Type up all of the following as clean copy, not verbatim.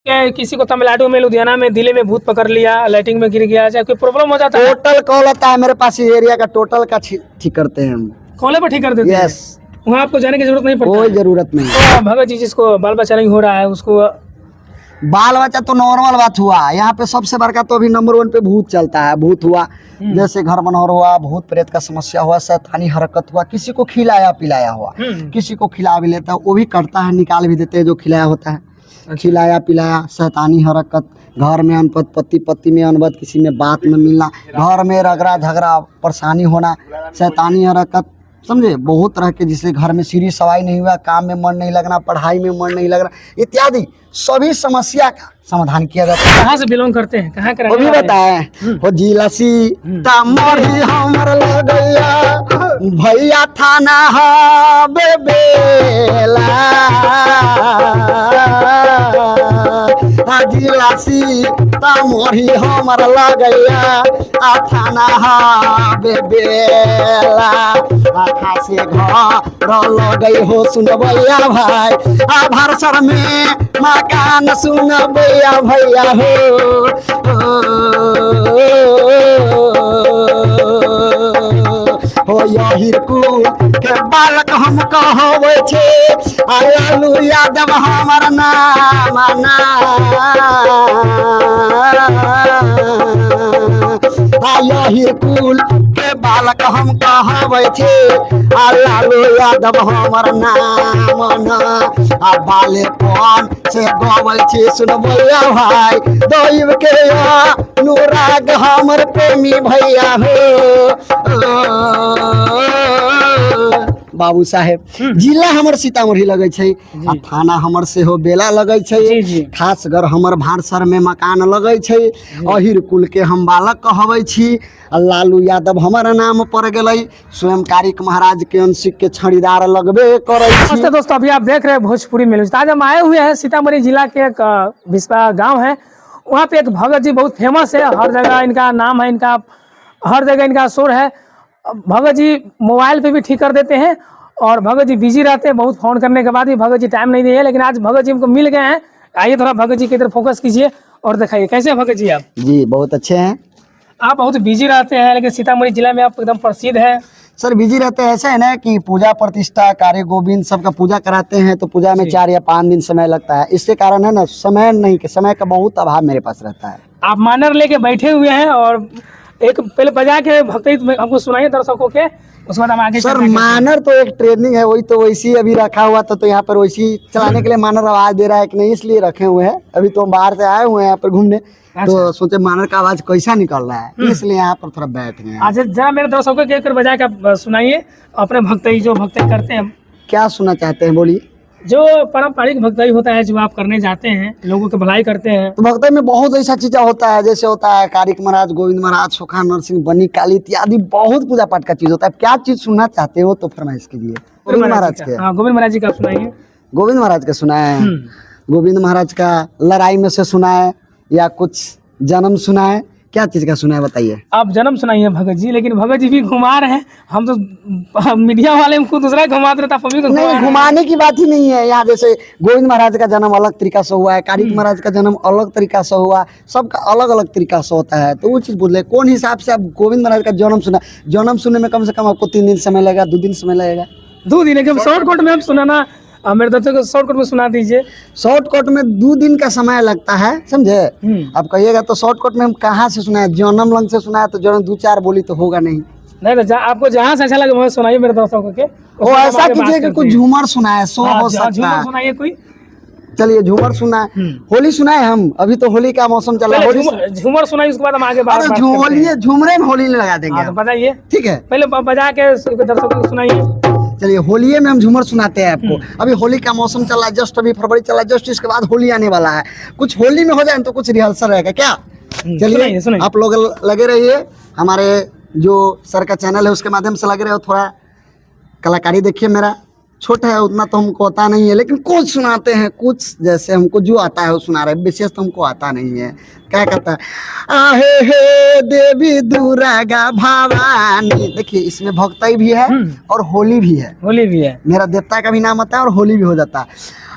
क्या किसी को तमिलनाडु में, लुधियाना में, दिल्ली में भूत पकड़ लिया, लाइटिंग में गिर गया, चाहे कोई प्रॉब्लम हो जाता है? टोटल कॉल आता है मेरे पास, एरिया का टोटल का ठीक करते हैं हम। खोले पर ठीक कर देते हैं? यस, वहाँ आपको जाने की जरूरत नहीं पड़ती? कोई जरूरत नहीं। तो भगत जी जिसको बाल बच्चा नहीं हो रहा है उसको? बाल बच्चा तो नॉर्मल बात हुआ, यहाँ पे सबसे बड़का तो अभी नंबर 1 पे भूत चलता है। भूत हुआ जैसे घर मनोहर हुआ, भूत प्रेत का समस्या हुआ, शैतानी हरकत हुआ, किसी को खिलाया पिलाया हुआ, किसी को खिला भी लेता है, वो भी करता है, निकाल भी देते हैं जो खिलाया होता है। खिलाया पिलाया, शैतानी हरकत, घर में अनपत, पति पति में अनबत, किसी में बात में मिलना, घर में रगड़ा झगड़ा, परेशानी होना, शैतानी हरकत, समझे, बहुत तरह के, जिससे घर में सीढ़ी सवाई नहीं हुआ, काम में मन नहीं लगना, पढ़ाई में मन नहीं लगना, इत्यादि सभी समस्या का समाधान किया जाता है। कहाँ से बिलोंग करते हैं, कहाँ का? वो भी बताए हो जिला सीतामढ़ी हमर लगैया, भैया थाना हबे बेला, जिला सीतामढ़ी हमर लगैया, थाना हबे बेला, खासे घर लगई हो सुनबैया भाई, भरसर में मकान सुनबैया भैया हो यही कुल के बालक हम कहबै छे, लालू यादव हमर नाम यही कुल के बालक हम कहबै छे, लालू यादव हमर नाम बाले पन से गबै छे सुनबैया भाई, दैव के अनुराग हमर प्रेमी भैया बाबू साहेब। जिला हमर सीतामढ़ी लगे छै, थाना हमर से हो बेला लगे छै, खास घर हमर भानसर में मकान लगे छै, अहिर कुल के हम बालक कहबै छी, लालू यादव हमारा नाम पड़ गए, स्वयं कारिक महाराज के अंशिक के छड़ीदार लगबे करे छी। नमस्ते दोस्तों, अभी आप देख रहे हैं भोजपुरी मेल। आज हम आए हुए हैं सीतामढ़ी जिला के एक बिस्वा गाँव है, वहाँ पे एक भगत जी बहुत फेमस है, हर जगह इनका नाम है, इनका हर जगह इनका शोर है। भगत जी मोबाइल पे भी ठीक कर देते हैं और भगत जी बिजी रहते हैं, बहुत फोन करने के बाद भी भगत जी टाइम नहीं दिए, लेकिन आज भगत जी हमको मिल गए हैं। आइए थोड़ा भगत जी की तरफ फोकस कीजिए और दिखाइए। कैसे हैं भगत जी आप? जी बहुत अच्छे हैं। आप बहुत बिजी रहते हैं, लेकिन सीतामढ़ी जिला में आप एकदम प्रसिद्ध है। सर बिजी रहते हैं, ऐसा है ना कि पूजा प्रतिष्ठा कार्य गोविंद सबका पूजा कराते हैं, तो पूजा में 4 या 5 दिन समय लगता है, इसके कारण है ना समय नहीं, के समय का बहुत अभाव मेरे पास रहता है। आप मानर लेके बैठे हुए हैं और एक पहले बजा के भक्ति हमको सुनाइए दर्शकों के, उसके बाद हम आगे। सर मानर तो एक ट्रेनिंग है, वही तो वैसी अभी रखा हुआ था, तो यहाँ पर वैसी चलाने के लिए मानर आवाज दे रहा है कि नहीं, इसलिए रखे हुए हैं। अभी तो हम बाहर से आए हुए हैं यहाँ पर घूमने, तो सोचे मानर का आवाज कैसा निकल रहा है, इसलिए यहाँ पर थोड़ा बैठ गए। अच्छा जरा मेरे दर्शकों के बजा के सुनाइए अपने भक्ति, जो भक्ति करते हैं। क्या सुनना चाहते हैं, बोलिए। जो पारंपरिक भक्ति होता है, जो आप करने जाते हैं, लोगों की भलाई करते हैं, तो भक्ति में बहुत ऐसा चीज़ होता है, जैसे होता है कारिक महाराज, गोविंद महाराज, सोखा नरसिंह, बनी काली इत्यादि, बहुत पूजा पाठ का चीज होता है। क्या चीज सुनना चाहते हो तो फरमाइश कीजिए। गोविंद महाराज के? हाँ, गोविंद महाराज जी का सुनाइए। गोविंद महाराज का सुनाए? गोविंद महाराज का लड़ाई में से सुनाए या कुछ जन्म सुनाए, क्या चीज का सुना है बताइए। आप जन्म सुनाइए भगत जी, लेकिन भगत जी भी घुमा रहे हैं, हम तो मीडिया वाले खुद दूसरा घुमा रहे थे। नहीं, घुमाने की बात ही नहीं है। यहाँ जैसे गोविंद महाराज का जन्म अलग तरीका से हुआ है, कारिक महाराज का जन्म अलग तरीका से हुआ, सबका अलग अलग तरीका से होता है, तो वो चीज बोल रहे कौन हिसाब से आप गोविंद महाराज का जन्म सुना। जन्म सुनने में कम से कम आपको 3 दिन समय लगेगा, 2 दिन समय लगेगा। 2 दिन शॉर्टकट में हम सुनाना, मेरे दर्शकों को शॉर्टकट में सुना दीजिए। शॉर्टकट में 2 दिन का समय लगता है, समझे। आप कहिएगा तो शॉर्टकट में हम कहाँ से सुनाए, जन्म लंग से सुनाए तो जन्म 2-4 बोली तो होगा नहीं। नहीं तो आपको जहाँ से अच्छा लगे वहाँ सुनाइए मेरे दर्शकों के। वो ऐसा कीजिए कि कुछ झूमर सुनाए, शो हो सकता है। सुनाइए कोई। चलिए झूमर सुनाए, होली सुनाए हम, अभी तो होली का मौसम चल रहा है। झूमर सुनाइए, उसके बाद हम आगे बात करते हैं। झूमरे में होली लगा देंगे। तो बताइए, ठीक है, पहले बजा के दर्शकों को सुनाइए। चलिए होली में हम झूमर सुनाते हैं आपको। अभी होली का मौसम चल रहा है, जस्ट अभी फरवरी चला है, जस्ट इसके बाद होली आने वाला है। कुछ होली में हो जाए तो कुछ रिहर्सल रहेगा क्या। चलिए आप लोग लगे रहिए, हमारे जो सर का चैनल है उसके माध्यम से लगे रहे, थोड़ा कलाकारी देखिए मेरा, छोटा है उतना तो हमको आता नहीं है, लेकिन कुछ सुनाते हैं, कुछ जैसे हमको जो आता है वो सुना रहे, विशेष तो हमको आता नहीं है। क्या कहता है, आहे हे देवी दुर्गा भवानी। देखिए इसमें भक्ति भी है और होली भी है, होली भी है। मेरा देवता का भी नाम आता है और होली भी हो जाता है।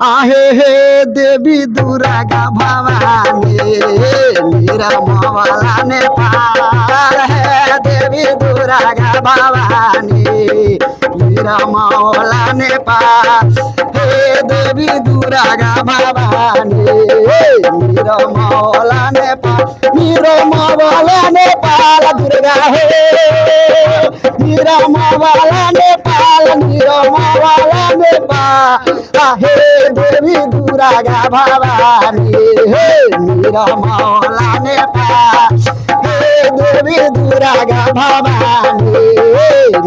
आहे हे देवी दुर्गा भवानी, मेरा मावला नेपाल है। देवी दुर्गा भवानी, मेरा मावला नेपाल। हे देवी दुर्गा भवानी, मेरा मावला नेपाल। मेरा मावला नेपाल दुर्गा हे, मेरा मावला नेपाल, मेरा मावला नेपाल। हे देवी दुर्गा भवानी, हे मेरा मावला नेपाल। हे देवी दुर्गा भवानी,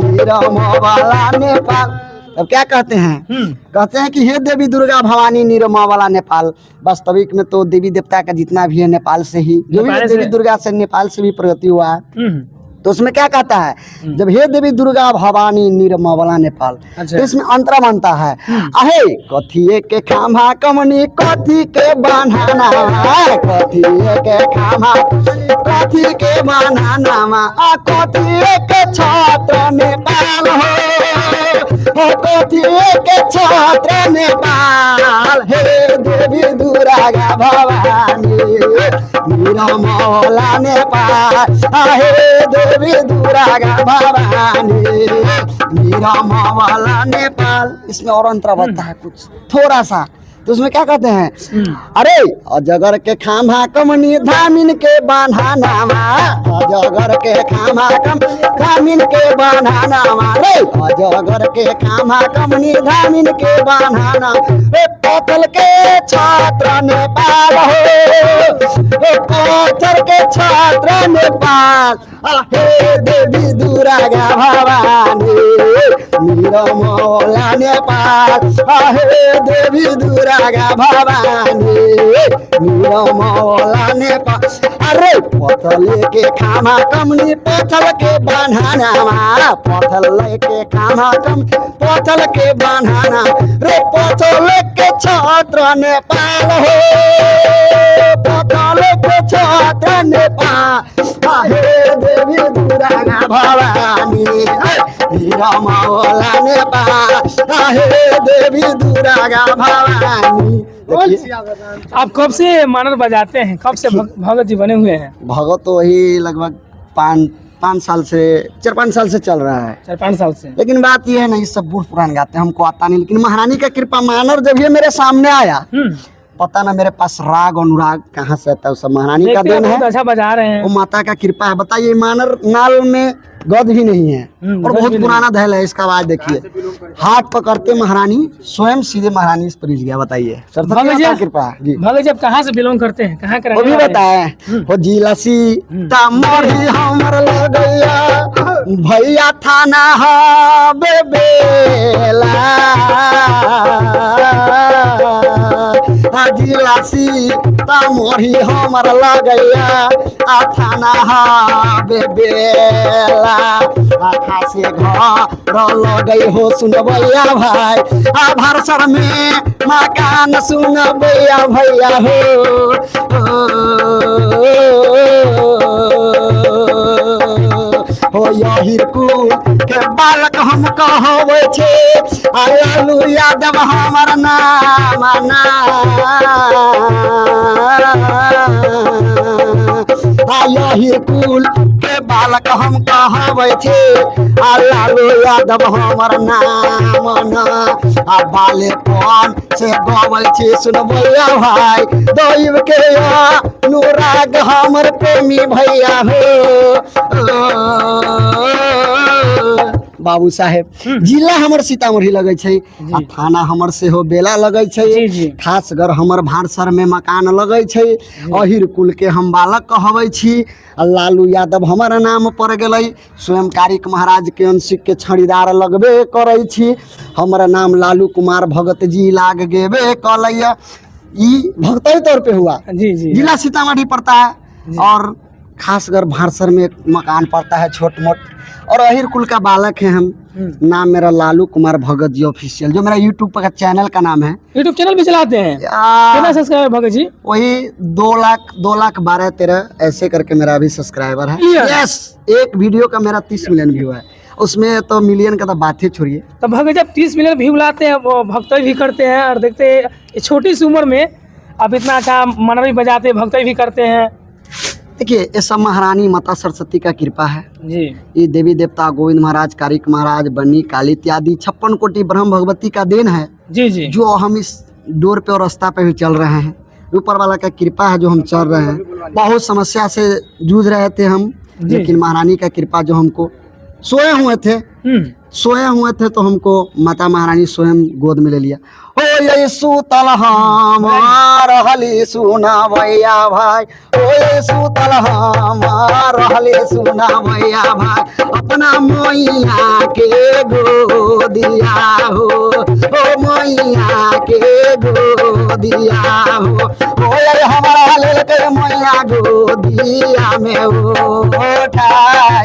मेरा मावला नेपाल। अब क्या कहते हैं, कहते हैं कि हे देवी दुर्गा भवानी निरमा वाला नेपाल। वास्तविक में तो देवी देवता का जितना भी है नेपाल से ही, जो भी नेपाल देवी से। दुर्गा से नेपाल से भी प्रगति हुआ है। तो उसमें क्या कहता है, जब हे देवी दुर्गा भवानी निरमा वाला नेपाल, अच्छा। तो इसमें अंतरा बनता है। आहे कथिए के खामा कमनी, कथी के बनाना, कथिए के खामा कथी के बनाना, कथिए के छात्र नेपाल हो, कथिए के छात्र नेपाल। हे देवी दुर्गा भवानी, मेरा मौला नेपाल। हे देवी दुर्गा भवानी, मेरा मौला नेपाल। इसमें और अंतर बनता है कुछ थोड़ा सा, तो उसमें क्या कहते हैं, अरे अजगर के खामा कमनी धामिन के बान्हानामा, अजगर के खामा कम धामिन के बान्हानामा। रे अजगर के खामा कमनी धामिन के बान्हाना, पथल के छात्र नेपाल हो, पत्थर के छात्र नेपाल। हे देवी दुर्गा भवानी, मेरा मौला नेपाल। हे देवी दुर्गा भवानी, मेरा मौला नेपाल। अरे पथल के खामा कमनी, पथल के बान्हाना, पथल के खामा कम पथल के बान्हाना। रे पथल के छात्र नेपाल हो, पथल के छात्र नेपाल। हे देवी दुर्गा भवानी, मेरा मौला नेपाल। हे देवी दुर्गा भवानी। आप कब से मानर बजाते हैं, कब से भगत जी बने हुए हैं? भगत तो वही लगभग 5 साल से 4-5 साल से चल रहा है। 4-5 साल से। लेकिन बात यह है ना, ये सब बूढ़ पुरान गाते हैं, हमको आता नहीं। लेकिन महारानी का कृपा, मानर जब ये मेरे सामने आया, पता ना मेरे पास राग अनुराग कहाँ से आता है, सब महारानी का देखते हैं, देन बहुत है, अच्छा बजा रहे हैं। वो माता का कृपा है। बताइए मानर नाल में गद भी नहीं है और गद बहुत भी पुराना धैल है। इसका आवाज देखिए, हाथ पकड़ते महारानी स्वयं सीधे महारानी इस पर गया। बताइए भगत जी, कृपा जी। भगत जी आप कहाँ से बिलोंग करते हैं, कहाँ के वो रहने भी वाले हैं? बताए हो जिला सीतामढ़ी हमर लगैया, भैया थाना हा बेला। जिला सीतामढ़ी हमर लगैया, थाना हा बेला। खासे घर लगै हो सुनबैया भाई, भरसर में मकान सुनबैया भैया हो यही कुल के बालक हम कहबै छे, लालू यादव हमर नाम यही कुल के बालक हम कहबै छे, लालू यादव हमर नाम बालेपन से गबै छे सुनबैया भाई। दैव के अनुराग हमर प्रेमी भैया बाबू साहेब। जिला हमर सीतामढ़ी लगै छै, आ थाना हमर से हो बेला लगै छै। खास घर हमर भानसर में मकान लगै छै। अहिर कुल के हम बालक कहबै छी, लालू यादव हमर नाम पर गेलै। स्वयं कारिक महाराज के अंशिक के छड़ीदार लगबे करै छी। हमर नाम लालू कुमार भगत जी लाग गेबे कलैया। ई भक्ति तौर पे हुआ। जिला सीतामढ़ी पड़ता है और खासकर भानसर में एक मकान पड़ता है छोट मोट, और अहिर कुल का बालक है हम। नाम मेरा लालू कुमार भगत जी ऑफिशियल, जो मेरा यूट्यूब का चैनल का नाम है। यूट्यूब चैनल भी चलाते हैं? कितना सब्सक्राइबर भगत जी? वही 2,12,13 ऐसे करके मेरा अभी सब्सक्राइबर है। यस, एक वीडियो का मेरा 30 मिलियन व्यू है, उसमें तो मिलियन का तो बात ही छोड़िए। तो भगत जब 30 मिलियन व्यू लाते हैं, वो भक्ति भी करते हैं और देखते हैं छोटी सी उम्र में आप इतना अच्छा मंडली भी बजाते हैं, भक्ति भी करते हैं। देखिए, ये सब महारानी माता सरस्वती का कृपा है जी। ये देवी देवता गोविंद महाराज, कारिक महाराज, बन्नी, काली इत्यादि 56 कोटि ब्रह्म भगवती का देन है। जी जी। जो हम इस डोर पे और रास्ता पे भी चल रहे हैं, ऊपर वाला का कृपा है जो हम चल रहे हैं। बहुत समस्या से जूझ रहे थे हम, लेकिन महारानी का कृपा जो हमको सोए हुए थे तो हमको माता महारानी स्वयं गोद में ले लिया। ओ ये सुतल हमार हली सुना भैया भाई, ओ ये सुतल हमार हली सुना भैया भाई, अपना मैया के गोदिया हो, ओ मैया के गोदिया हो, ओ ये हमारा लेल के मैया गोदिया में उठाए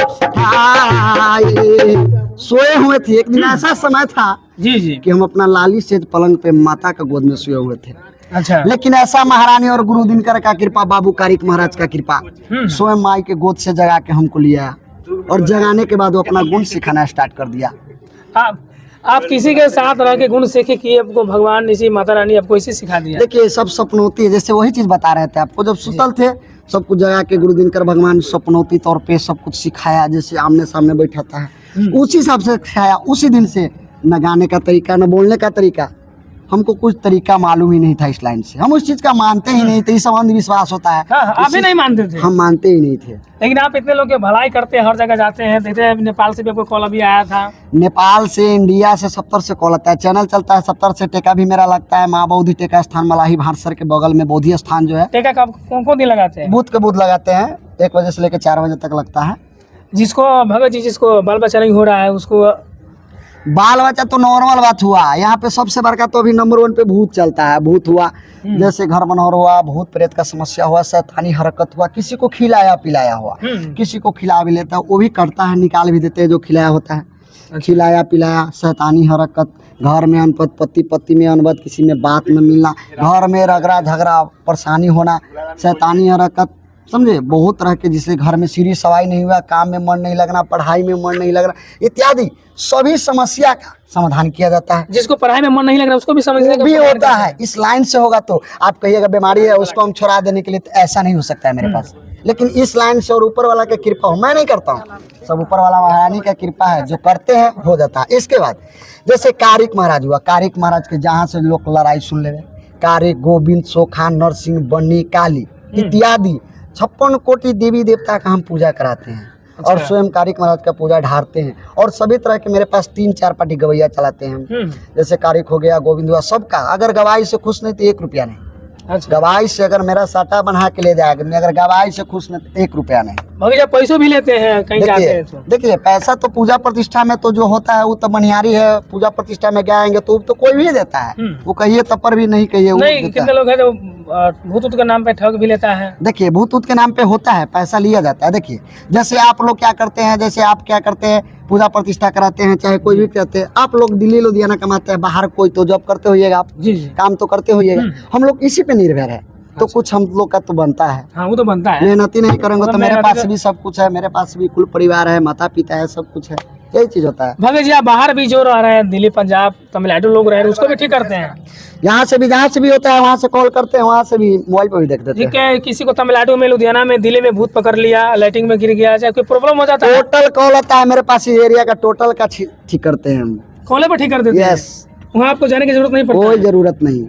सोए हुए थे। एक दिन ऐसा समय था जी जी कि हम अपना लाली सेज पलंग पे माता का गोद में सोए हुए थे। अच्छा। लेकिन ऐसा महारानी और गुरु दिनकर का कृपा, बाबू कारिक महाराज का कृपा, स्वयं माई के गोद से जगा के हमको लिया और जगाने के बाद वो अपना गुण सिखाना स्टार्ट कर दिया। आप किसी के साथ रह के गुण सीखे कि आपको भगवान इसी माता रानी आपको इसी सिखा दिया? देखिए, सब सपनौती है, जैसे वही चीज बता रहे थे आपको, जब सुतल थे सब कुछ जगा के गुरु दिनकर भगवान सपनौती तौर पे सब कुछ सिखाया, जैसे आमने सामने बैठाता है उसी हिसाब से सिखाया। उसी दिन से न गाने का तरीका न बोलने का तरीका, हमको कुछ तरीका मालूम ही नहीं था इस लाइन से। हम उस चीज का मानते ही नहीं थे, इस अंधविश्वास होता है। आप भी नहीं मानते थे? हम मानते ही नहीं थे। लेकिन आप इतने लोग की भलाई करते हैं, हर जगह जाते हैं, देखते हैं नेपाल से भी आपको कॉल अभी आया था। नेपाल से, इंडिया से 70 से कॉल आता है। चैनल चलता है 70 से। टेका भी मेरा लगता है माँ बौद्धि टेका स्थान, मलाही भाटसर के बगल में बौद्धि स्थान जो है। टेका कब कौन दिन लगाते हैं? बुध के बुध लगाते हैं, 1 बजे से लेकर 4 बजे तक लगता है। जिसको भगत जी, जिसको बाल बच्चा नहीं हो रहा है, उसको बाल बच्चा तो नॉर्मल बात हुआ। यहाँ पे सबसे बड़का तो अभी नंबर 1 पे भूत चलता है। भूत हुआ, जैसे घर मनोहर हुआ, भूत प्रेत का समस्या हुआ, शैतानी हरकत हुआ, किसी को खिलाया पिलाया हुआ, किसी को खिला भी लेता है, वो भी करता है, निकाल भी देते हैं जो खिलाया होता है। खिलाया पिलाया, शैतानी हरकत, घर में अनपत, पति पति में अनबत, किसी में बात न मिलना, घर में रगड़ा झगड़ा परेशानी होना, शैतानी हरकत, समझे, बहुत तरह के, जिससे घर में सीढ़ी सवाई नहीं हुआ, काम में मन नहीं लगना, पढ़ाई में मन नहीं लगना, इत्यादि सभी समस्या का समाधान किया जाता है। जिसको पढ़ाई में मन नहीं लग रहा उसको भी समझने का भी होता है। इस लाइन से होगा तो आप कहिएगा बीमारी है उसको हम छुड़ा देने के लिए, तो ऐसा नहीं हो सकता है मेरे पास। लेकिन इस लाइन से और ऊपर वाला का कृपा हो, मैं नहीं करता हूँ, सब ऊपर वाला महारानी का कृपा है, जो करते हैं हो जाता है। इसके बाद जैसे कारिक महाराज हुआ, कारिक महाराज के जहाँ से लोग लड़ाई सुन ले, कारिक, गोविंद, सोखा, नरसिंह, बन्नी, काली इत्यादि 56 कोटि देवी देवता का हम पूजा कराते हैं। और स्वयं कारिक महाराज का पूजा ढारते हैं। और सभी तरह के मेरे पास 3-4 पार्टी गवैया चलाते हैं हम। जैसे कारिक हो गया, गोविंद हुआ, सबका। अगर गवाही से खुश नहीं तो 1 रुपया नहीं। गवाही से अगर मेरा साटा बना के ले जाएगा, मैं अगर गवाही से खुश नहीं तो 1 रुपया नहीं। भैया पैसों भी लेते हैं कहीं जाते हैं तो? देखिए, पैसा तो पूजा प्रतिष्ठा में तो जो होता है वो तो मनिहारी है। पूजा प्रतिष्ठा में जाएंगे तो कोई भी देता है, वो कहिए तपर भी नहीं कहिए। नहीं, कितने लोग हैं जो भूत के नाम पे ठग भी लेता है। देखिए, भूत के नाम पे होता है, पैसा लिया जाता है। देखिए, जैसे आप लोग क्या करते हैं, जैसे आप क्या करते हैं, पूजा प्रतिष्ठा कराते हैं, चाहे कोई भी करते हैं। आप लोग दिल्ली लुधियाना कमाते हैं, बाहर कोई तो जॉब करते होइएगा, आप जी काम तो करते होइएगा। हम लोग इसी पे निर्भर है, तो कुछ हम लोग का तो बनता है। हाँ, वो तो बनता है। मेहनती नहीं करेंगे तो मेरे पास भी सब कुछ है, मेरे पास भी कुल परिवार है, माता पिता है, सब कुछ है, यही चीज होता है। भगत जी, आप बाहर भी जो रह रहे हैं, दिल्ली, पंजाब, तमिलनाडु लोग रह रहे हैं, उसको भी ठीक करते हैं? यहाँ से भी, जहाँ से भी होता है वहाँ से कॉल करते हैं, वहाँ से भी मोबाइल पर भी देख देते हैं। ठीक है, किसी को तमिलनाडु में, लुधियाना में, दिल्ली में भूत पकड़ लिया, लाइटिंग में गिर गया, चाहे कोई प्रॉब्लम हो जाता है, टोटल कॉल आता है मेरे पास, एरिया का टोटल का ठीक करते हैं हम। कॉले पर ठीक कर देते हैं? यस, वहाँ आपको जाने की जरूरत नहीं पड़ती? कोई जरूरत नहीं।